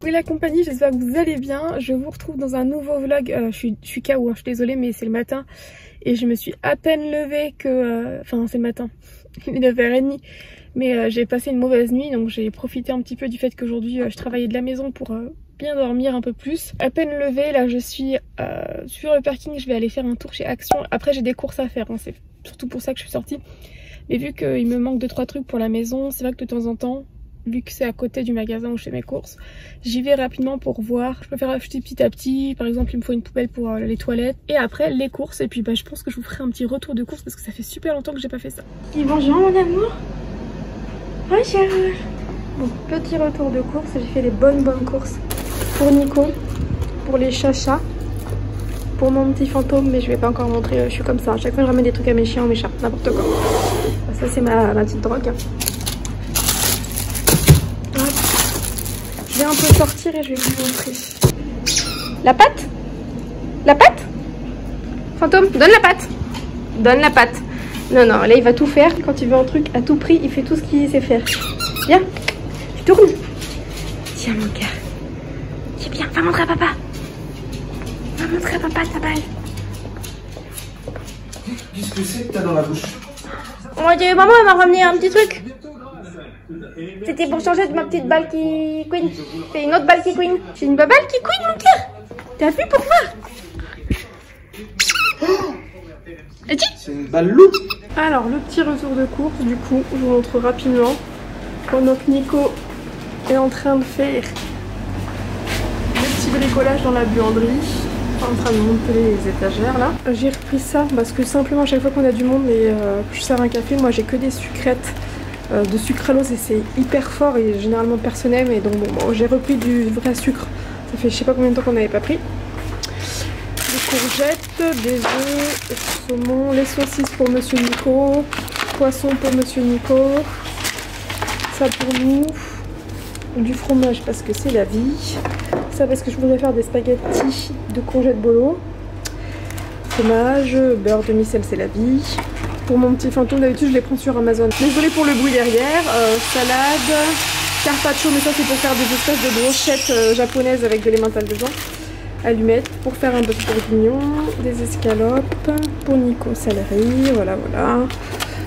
Oui la compagnie, j'espère que vous allez bien. Je vous retrouve dans un nouveau vlog. Je suis KO, hein, je suis désolée mais c'est le matin. Et je me suis à peine levée que... Enfin c'est le matin, il est 9h30. Mais j'ai passé une mauvaise nuit, donc j'ai profité un petit peu du fait qu'aujourd'hui je travaillais de la maison pour bien dormir un peu plus. À peine levée, là je suis sur le parking, je vais aller faire un tour chez Action. Après j'ai des courses à faire, hein, c'est surtout pour ça que je suis sortie. Mais vu qu'il me manque 2-3 trucs pour la maison, c'est vrai que de temps en temps, vu que c'est à côté du magasin où je fais mes courses, j'y vais rapidement pour voir. Je préfère acheter petit à petit, par exemple il me faut une poubelle pour les toilettes. Et après les courses, et puis je pense que je vous ferai un petit retour de course parce que ça fait super longtemps que j'ai pas fait ça. Bonjour mon amour. Bonjour. Bon, petit retour de course, j'ai fait les bonnes courses pour Nico, pour les chachas, pour mon petit fantôme, mais je vais pas encore montrer, je suis comme ça. À chaque fois je ramène des trucs à mes chiens ou mes chats, n'importe quoi. Ça c'est ma petite drogue. Hop. Je vais un peu sortir et je vais vous montrer. La patte? La patte? Fantôme, donne la patte. Donne la patte. Non, non, là il va tout faire. Quand il veut un truc à tout prix, il fait tout ce qu'il sait faire. Viens, tu tournes. Tiens mon cœur. C'est bien, va montrer à papa. Va montrer à papa ta balle. Qu'est-ce que c'est que t'as dans la bouche? Maman elle m'a ramené un petit truc. C'était pour changer de ma petite balle qui queen. C'est une autre balle qui queen. C'est une balle qui queen mon cœur. T'as vu pourquoi? C'est une balle loup. Alors le petit retour de course du coup, je vous montre rapidement. Pendant que Nico est en train de faire le petit bricolage dans la buanderie, en train de monter les étagères là. J'ai repris ça parce que simplement à chaque fois qu'on a du monde et que je sers un café, moi j'ai que des sucrètes de sucralose et c'est hyper fort et généralement personne n'aime, et donc bon, j'ai repris du vrai sucre. Ça fait je sais pas combien de temps qu'on n'avait pas pris. Des courgettes, des œufs, du saumon, les saucisses pour Monsieur Nico, poisson pour Monsieur Nico, ça pour nous, du fromage parce que c'est la vie, ça parce que je voudrais faire des spaghettis de courgettes bolo, fromage, beurre demi-sel c'est la vie. Pour mon petit fantôme d'habitude je les prends sur Amazon. Désolée pour le bruit derrière, salade, carpaccio, mais ça c'est pour faire des espèces de brochettes japonaises avec de l'emmental dedans. Allumettes pour faire un peu de bourguignon, des escalopes, pour Nico céleri, voilà.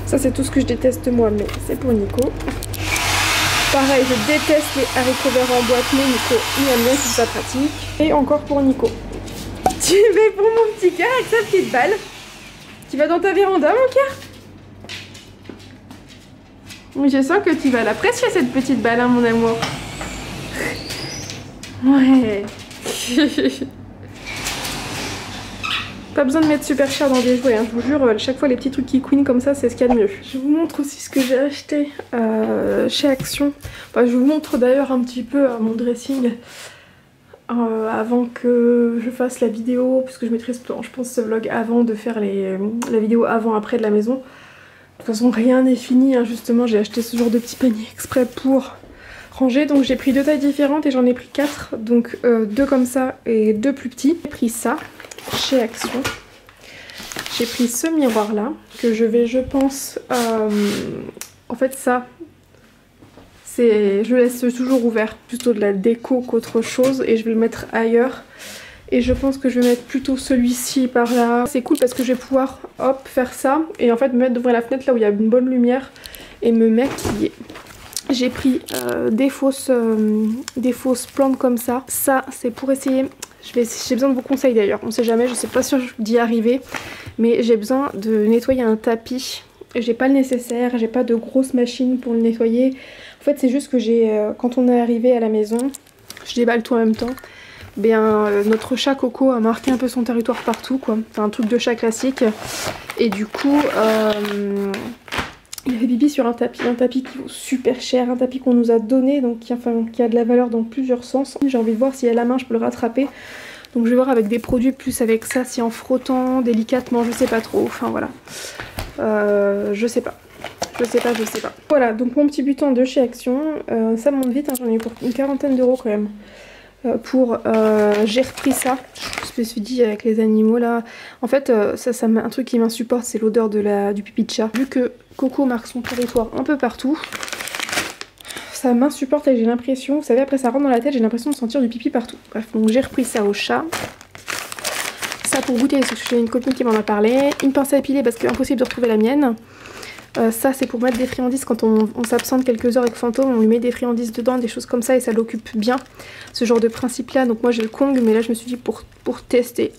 Ça c'est tout ce que je déteste moi, mais c'est pour Nico. Pareil, je déteste les haricots verts en boîte, mais Nico il aime bien, c'est pas pratique. Et encore pour Nico. Tu vas pour mon petit cœur avec sa petite balle. Tu vas dans ta véranda mon cœur? Oui, je sens que tu vas l'apprécier cette petite balle, hein, mon amour. Ouais. Pas besoin de mettre super cher dans des jouets, hein, je vous jure, chaque fois les petits trucs qui queen comme ça c'est ce qu'il y a de mieux. Je vous montre aussi ce que j'ai acheté chez Action. Enfin, je vous montre d'ailleurs un petit peu mon dressing avant que je fasse la vidéo, puisque je mettrai je pense ce vlog avant de faire la vidéo avant-après de la maison. De toute façon rien n'est fini, hein, justement j'ai acheté ce genre de petit panier exprès pour ranger, donc j'ai pris 2 tailles différentes et j'en ai pris 4, donc 2 comme ça et 2 plus petits. J'ai pris ça chez Action, j'ai pris ce miroir là que je vais, je pense, en fait ça c'est, je le laisse toujours ouvert, plutôt de la déco qu'autre chose, et je vais le mettre ailleurs. Et je pense que je vais mettre plutôt celui-ci par là. C'est cool parce que je vais pouvoir hop faire ça et en fait me mettre devant la fenêtre là où il y a une bonne lumière et me maquiller. J'ai pris des fausses plantes comme ça. Ça c'est pour essayer. J'ai besoin de vos conseils d'ailleurs. On sait jamais, je sais pas si d'y arriver, mais j'ai besoin de nettoyer un tapis. J'ai pas le nécessaire, j'ai pas de grosse machine pour le nettoyer. En fait c'est juste que quand on est arrivé à la maison, je déballe tout en même temps. Notre chat Coco a marqué un peu son territoire partout quoi. C'est un truc de chat classique. Et du coup il a fait pipi sur un tapis qui vaut super cher, un tapis qu'on nous a donné, donc qui a de la valeur dans plusieurs sens. J'ai envie de voir si à la main je peux le rattraper. Donc je vais voir avec des produits plus avec ça, si en frottant délicatement, je sais pas trop, enfin voilà. Je sais pas. Voilà, donc mon petit butin de chez Action, ça monte vite, hein, j'en ai pour une quarantaine d'euros quand même. J'ai repris ça, je me suis dit avec les animaux là, en fait un truc qui m'insupporte, c'est l'odeur du pipi de chat. Vu que Coco marque son territoire un peu partout, ça m'insupporte et j'ai l'impression, vous savez, après ça rentre dans la tête, j'ai l'impression de sentir du pipi partout. Bref, donc j'ai repris ça au chat. Ça pour goûter, parce que j'ai une copine qui m'en a parlé. Une pince à épiler parce que impossible de retrouver la mienne. Ça c'est pour mettre des friandises quand on s'absente quelques heures avec Fantôme, on lui met des friandises dedans, des choses comme ça et ça l'occupe bien. Ce genre de principe là, donc moi j'ai le Kong mais là je me suis dit pour tester.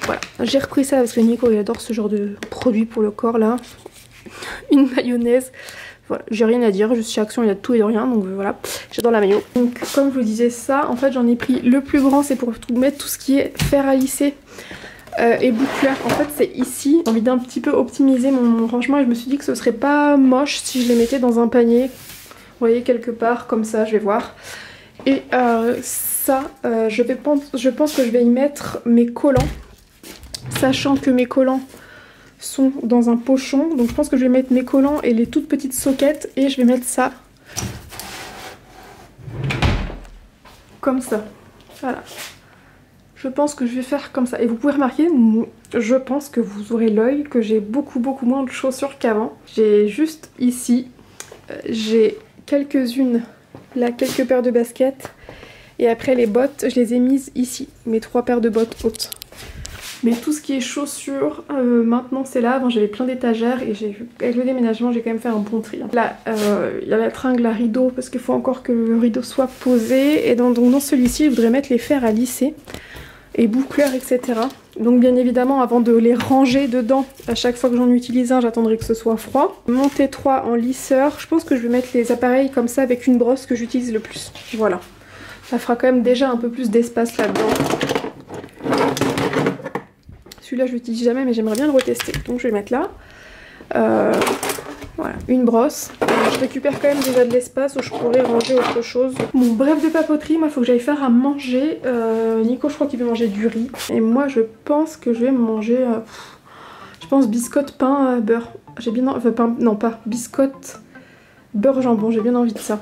Voilà, j'ai repris ça parce que Nico il adore ce genre de produit pour le corps là. Une mayonnaise. Voilà, j'ai rien à dire, juste chez Action il y a de tout et de rien, donc voilà, j'adore la mayo. Donc comme je vous disais ça, en fait j'en ai pris le plus grand, c'est pour mettre tout ce qui est fer à lisser. Et boucleur, en fait c'est ici. J'ai envie d'un petit peu optimiser mon rangement et je me suis dit que ce serait pas moche si je les mettais dans un panier. Vous voyez quelque part comme ça, je vais voir. Et ça, je pense que je vais y mettre mes collants. Sachant que mes collants sont dans un pochon. Donc je pense que je vais mettre mes collants et les toutes petites soquettes et je vais mettre ça. Comme ça. Voilà. Je pense que je vais faire comme ça. Et vous pouvez remarquer, je pense que vous aurez l'œil que j'ai beaucoup moins de chaussures qu'avant. J'ai juste ici, j'ai quelques-unes, là quelques paires de baskets. Et après les bottes, je les ai mises ici, mes 3 paires de bottes hautes. Mais tout ce qui est chaussures, maintenant c'est là. Avant j'avais plein d'étagères et avec le déménagement j'ai quand même fait un bon tri. Là il y a la tringle à rideau parce qu'il faut encore que le rideau soit posé. Et donc dans celui-ci je voudrais mettre les fers à lisser et boucleurs etc. Donc bien évidemment avant de les ranger dedans, à chaque fois que j'en utilise un j'attendrai que ce soit froid. Mon T3 en lisseur, je pense que je vais mettre les appareils comme ça avec une brosse que j'utilise le plus. Voilà, ça fera quand même déjà un peu plus d'espace là-dedans. Celui-là je l'utilise jamais mais j'aimerais bien le retester, donc je vais le mettre là. Voilà, une brosse. Je récupère quand même déjà de l'espace où je pourrais ranger autre chose. Bon, bref de papoterie, moi il faut que j'aille faire à manger. Nico je crois qu'il veut manger du riz. Et moi je pense que je vais manger, je pense biscotte, pain, beurre. J'ai bien envie, enfin pain, non pas, biscotte, beurre, jambon, j'ai bien envie de ça.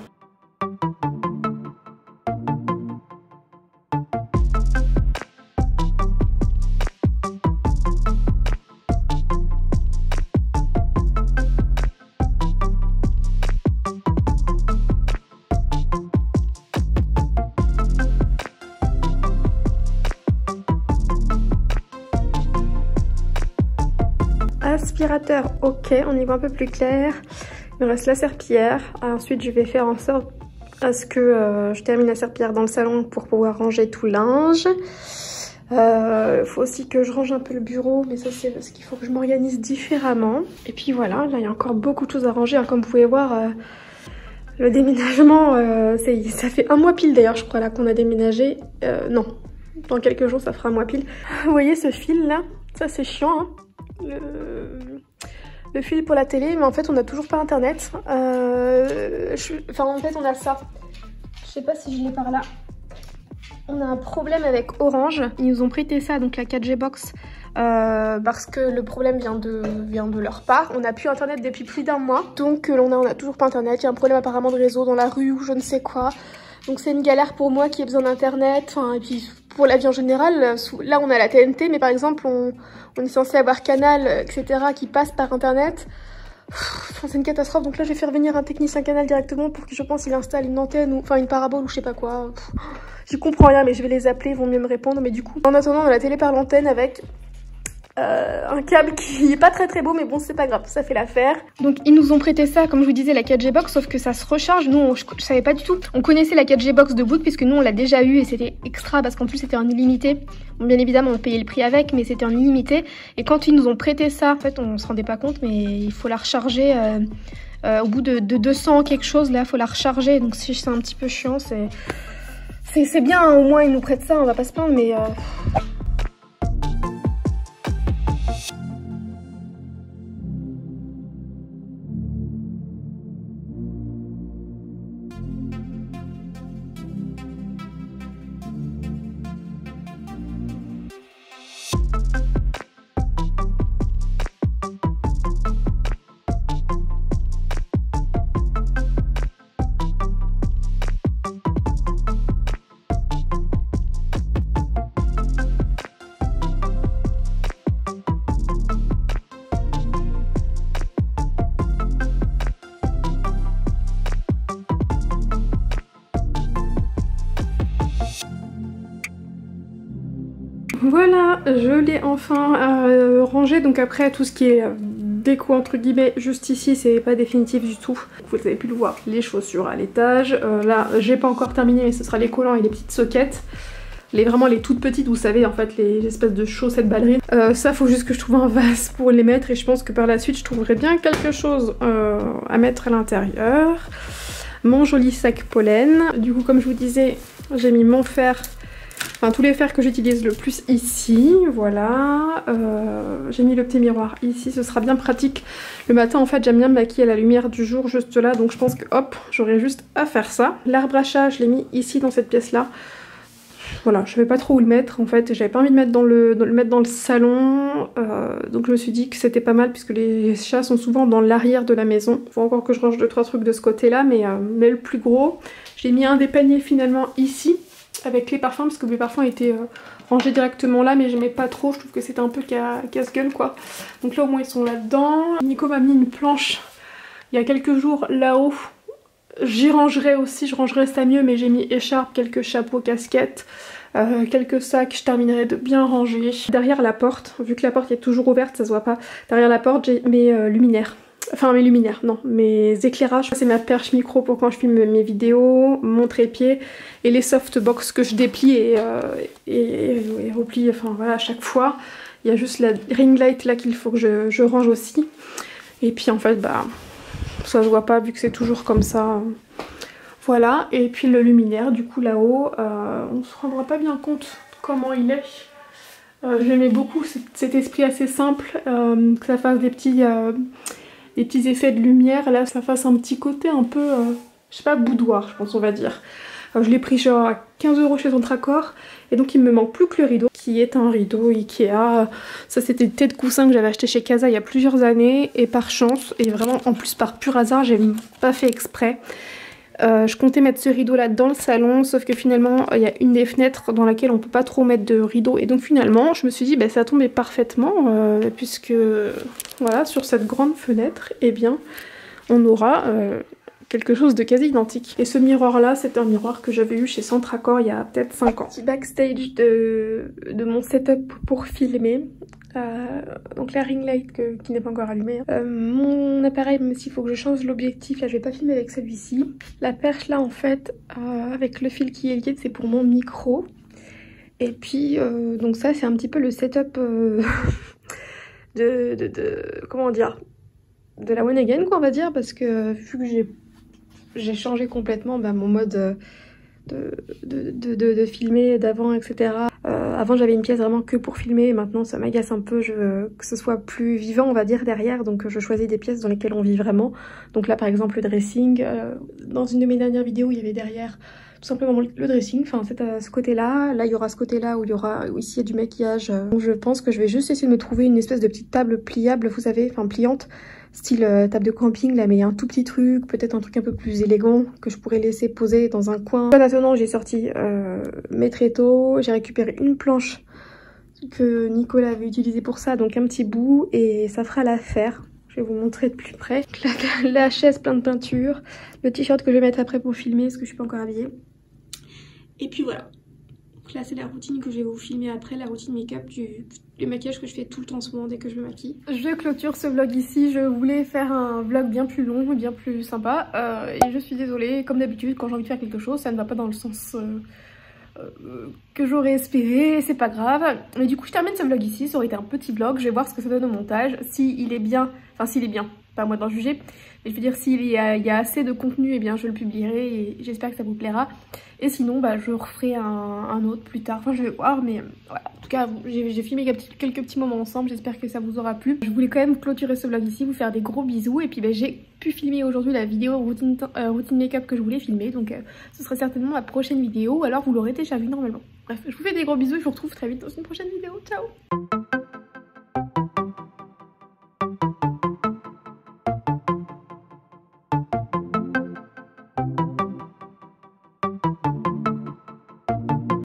Aspirateur, ok, on y voit un peu plus clair. Il me reste la serpillière. Ensuite, je vais faire en sorte à ce que je termine la serpillière dans le salon pour pouvoir ranger tout le linge. Il faut aussi que je range un peu le bureau, mais ça c'est parce qu'il faut que je m'organise différemment. Et puis voilà, là il y a encore beaucoup de choses à ranger. Comme vous pouvez voir, le déménagement, ça fait un mois pile d'ailleurs, je crois, là qu'on a déménagé. Non, dans quelques jours ça fera un mois pile. Vous voyez ce fil là, ça c'est chiant, hein. Le fil pour la télé, mais en fait on n'a toujours pas internet. Enfin en fait on a ça. Je sais pas si je l'ai par là. On a un problème avec Orange. Ils nous ont prêté ça, donc la 4G box, parce que le problème vient de leur part. On n'a plus internet depuis plus d'un mois, donc on a toujours pas internet. Il y a un problème apparemment de réseau dans la rue ou je ne sais quoi. Donc c'est une galère pour moi qui ai besoin d'internet. Enfin, et puis pour la vie en général, là on a la TNT, mais par exemple on est censé avoir Canal, etc. qui passe par internet. Enfin, c'est une catastrophe, donc là je vais faire venir un technicien Canal directement pour que je pense il installe une antenne ou enfin une parabole ou je sais pas quoi. J'y comprends rien mais je vais les appeler, ils vont mieux me répondre. Mais du coup en attendant on a la télé par l'antenne avec un câble qui est pas très beau, mais bon c'est pas grave, ça fait l'affaire. Donc ils nous ont prêté ça, comme je vous disais, la 4G box, sauf que ça se recharge. Nous je savais pas du tout. On connaissait la 4G box de Bouygues puisque nous on l'a déjà eu et c'était extra parce qu'en plus c'était en illimité. Bon, bien évidemment on payait le prix avec, mais c'était en illimité. Et quand ils nous ont prêté ça, en fait on se rendait pas compte, mais il faut la recharger au bout de 200 quelque chose, là faut la recharger. Donc si c'est un petit peu chiant, c'est bien, hein, au moins ils nous prêtent ça, on va pas se plaindre, mais Voilà, je l'ai enfin rangé. Donc après tout ce qui est déco entre guillemets juste ici, c'est pas définitif du tout. Vous avez pu le voir, les chaussures à l'étage. Là j'ai pas encore terminé mais ce sera les collants et les petites soquettes. Vraiment les toutes petites, vous savez, en fait, les espèces de chaussettes ballerines. Ça, faut juste que je trouve un vase pour les mettre et je pense que par la suite, je trouverai bien quelque chose à mettre à l'intérieur. Mon joli sac pollen. Du coup, comme je vous disais, j'ai mis mon fer, enfin tous les fers que j'utilise le plus ici, voilà. J'ai mis le petit miroir ici, ce sera bien pratique. Le matin, en fait, j'aime bien me maquiller à la lumière du jour, juste là, donc je pense que hop, j'aurai juste à faire ça. L'arbre à chat, je l'ai mis ici dans cette pièce-là. Voilà, je savais pas trop où le mettre en fait, j'avais pas envie de mettre le mettre dans le salon, donc je me suis dit que c'était pas mal puisque les chats sont souvent dans l'arrière de la maison. Faut encore que je range 2-3 trucs de ce côté-là, mais le plus gros, j'ai mis un des paniers finalement ici avec les parfums parce que mes parfums étaient rangés directement là, mais j'aimais pas trop, je trouve que c'était un peu casse-gueule quoi. Donc là au moins ils sont là-dedans. Nico m'a mis une planche il y a quelques jours là-haut. J'y rangerai aussi, je rangerai ça mieux, mais j'ai mis écharpe, quelques chapeaux, casquettes, quelques sacs, je terminerai de bien ranger. Derrière la porte, vu que la porte est toujours ouverte, ça se voit pas, derrière la porte j'ai mes luminaires. Enfin mes luminaires, non, mes éclairages. C'est ma perche micro pour quand je filme mes vidéos, mon trépied et les softbox que je déplie et replie, enfin voilà, à chaque fois. Il y a juste la ring light là qu'il faut que je range aussi. Et puis en fait, bah... ça se voit pas vu que c'est toujours comme ça. Voilà, et puis le luminaire du coup là-haut, on se rendra pas bien compte comment il est. J'aimais beaucoup cet esprit assez simple, que ça fasse des petits effets de lumière. Là ça fasse un petit côté un peu, je sais pas, boudoir je pense on va dire. Je l'ai pris genre à 15 € chez Centracor et donc il me manque plus que le rideau qui est un rideau Ikea. Ça c'était des têtes de coussin que j'avais acheté chez Casa il y a plusieurs années et par chance et vraiment en plus par pur hasard, j'ai pas fait exprès. Je comptais mettre ce rideau là dans le salon sauf que finalement il y a une des fenêtres dans laquelle on peut pas trop mettre de rideau et donc finalement je me suis dit bah ça tombait parfaitement puisque voilà sur cette grande fenêtre et bien on aura... quelque chose de quasi identique. Et ce miroir là, c'est un miroir que j'avais eu chez Centracor il y a peut-être 5 ans. Petit backstage de mon setup pour filmer. Donc la ring light qui n'est pas encore allumée. Mon appareil, même s'il faut que je change l'objectif, là je vais pas filmer avec celui-ci. La perche là en fait, avec le fil qui est lié, c'est pour mon micro. Et puis donc ça c'est un petit peu le setup comment dire, de la One Again quoi on va dire, parce que vu que j'ai changé complètement mon mode de filmer d'avant etc. Avant j'avais une pièce vraiment que pour filmer et maintenant ça m'agace un peu, je veux que ce soit plus vivant on va dire derrière, donc je choisis des pièces dans lesquelles on vit vraiment. Donc là par exemple le dressing, dans une de mes dernières vidéos il y avait derrière tout simplement le dressing, enfin c'est à ce côté là, là il y aura ce côté là où il y aura ici il y a du maquillage. Donc je pense que je vais juste essayer de me trouver une espèce de petite table pliable, vous savez, enfin pliante, style table de camping là, mais il y a un tout petit truc, peut-être un truc un peu plus élégant que je pourrais laisser poser dans un coin. Maintenant j'ai sorti mes tréteaux, j'ai récupéré une planche que Nicolas avait utilisée pour ça, donc un petit bout et ça fera l'affaire. Je vais vous montrer de plus près. La chaise pleine de peinture, le t-shirt que je vais mettre après pour filmer parce que je suis pas encore habillée. Et puis voilà. Donc là c'est la routine que je vais vous filmer après, la routine make-up du maquillage que je fais tout le temps en ce moment dès que je me maquille. Je clôture ce vlog ici, je voulais faire un vlog bien plus long, bien plus sympa. Et je suis désolée, comme d'habitude quand j'ai envie de faire quelque chose, ça ne va pas dans le sens que j'aurais espéré, c'est pas grave. Mais du coup je termine ce vlog ici, ça aurait été un petit vlog, je vais voir ce que ça donne au montage, s'il est bien, enfin s'il est bien, pas à moi d'en juger, mais je veux dire s'il y a assez de contenu, et bien je le publierai et j'espère que ça vous plaira. Et sinon bah, je referai un autre plus tard, enfin je vais voir, mais voilà. En tout cas j'ai filmé quelques petits moments ensemble, j'espère que ça vous aura plu. Je voulais quand même clôturer ce vlog ici, vous faire des gros bisous et puis bah, j'ai pu filmer aujourd'hui la vidéo routine make-up que je voulais filmer, donc ce sera certainement ma prochaine vidéo, ou alors vous l'aurez déjà vu normalement. Bref, je vous fais des gros bisous et je vous retrouve très vite dans une prochaine vidéo, ciao.